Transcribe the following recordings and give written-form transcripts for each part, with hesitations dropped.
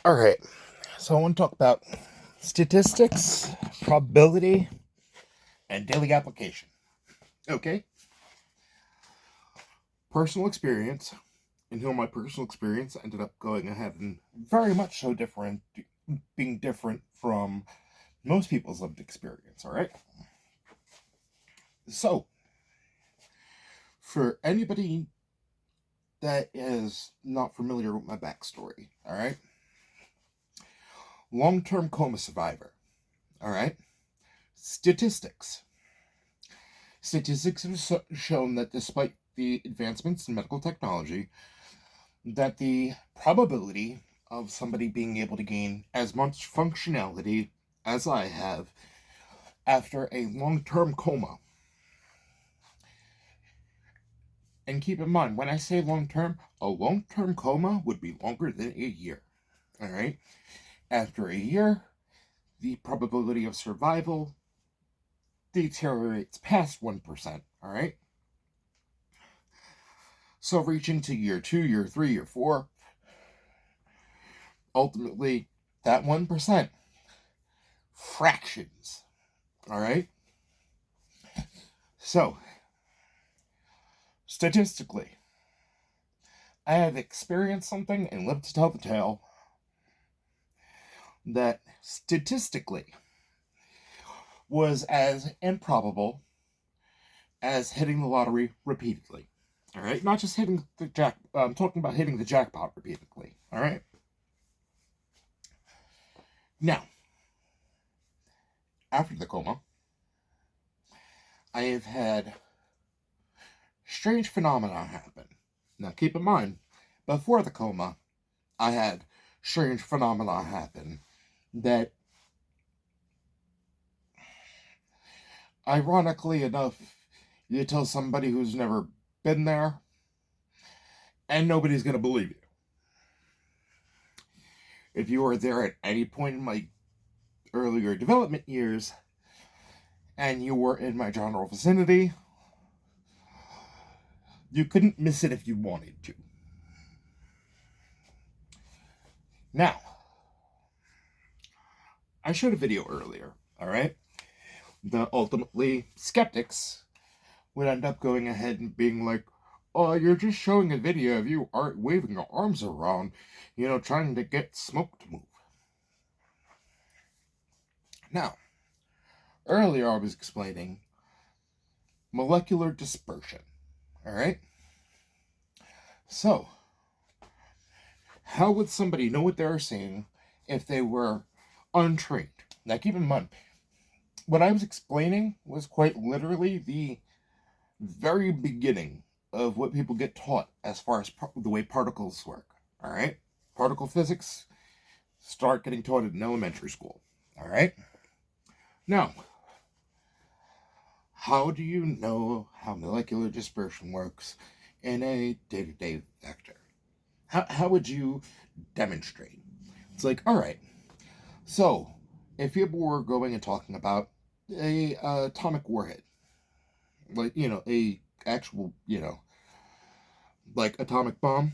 Alright, so I want to talk about statistics, probability, and daily application. Okay? Personal experience, and how my personal experience ended up going ahead and very much so different, being different from most people's lived experience, alright? So, for anybody that is not familiar with my backstory, alright? Long term coma survivor, alright? Statistics. Statistics have shown that despite the advancements in medical technology, that the probability of somebody being able to gain as much functionality as I have after a long-term coma. And keep in mind, when I say long-term, a long-term coma would be longer than a year. All right? After a year, the probability of survival deteriorates past 1%. All right? So reaching to year 2, year 3, year 4, ultimately, that 1% fractions. All right? So, statistically, I have experienced something and lived to tell the tale that statistically was as improbable as hitting the lottery repeatedly. All right, not just hitting the jack. I'm talking about hitting the jackpot repeatedly. All right. Now, after the coma, I have had strange phenomena happen. Now, keep in mind, before the coma, I had strange phenomena happen that, ironically enough, you tell somebody who's never been there, and nobody's going to believe you. If you were there at any point in my earlier development years, and you were in my general vicinity, you couldn't miss it if you wanted to. Now, I showed a video earlier, alright? That ultimately skeptics would end up going ahead and being like, oh, you're just showing a video of you waving your arms around, trying to get smoke to move. Now, earlier I was explaining molecular dispersion, alright? So, how would somebody know what they were seeing if they were untrained? Now, keep in mind, what I was explaining was quite literally the very beginning of what people get taught as far as the way particles work. All right? Particle physics start getting taught in elementary school. All right? Now, how do you know how molecular dispersion works in a day-to-day vector? How would you demonstrate? It's like, all right, so if you were going and talking about a atomic warhead, like, a actual, like atomic bomb,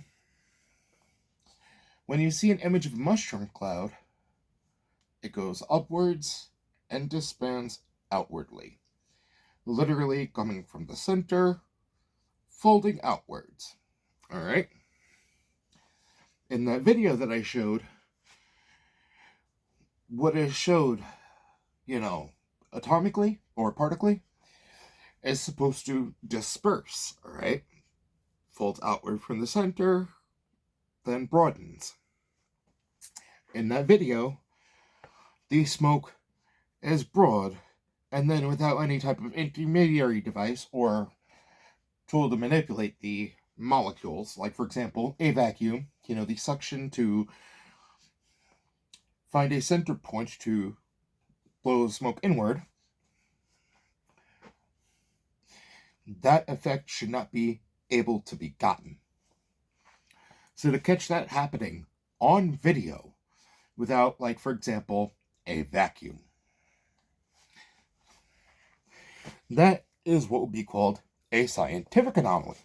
when you see an image of a mushroom cloud, it goes upwards and disbands outwardly, literally coming from the center, folding outwards. All right? In that video that I showed, what is showed, atomically or partically, is supposed to disperse, all right? Folds outward from the center, then broadens. In that video, the smoke is broad, and then without any type of intermediary device or tool to manipulate the molecules, like for example, a vacuum, the suction to find a center point to blow smoke inward, that effect should not be able to be gotten. So to catch that happening on video without, like, for example, a vacuum, that is what would be called a scientific anomaly.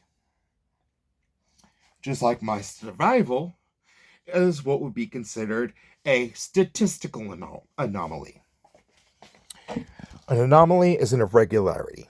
Just like my survival as what would be considered a statistical anomaly. An anomaly is an irregularity.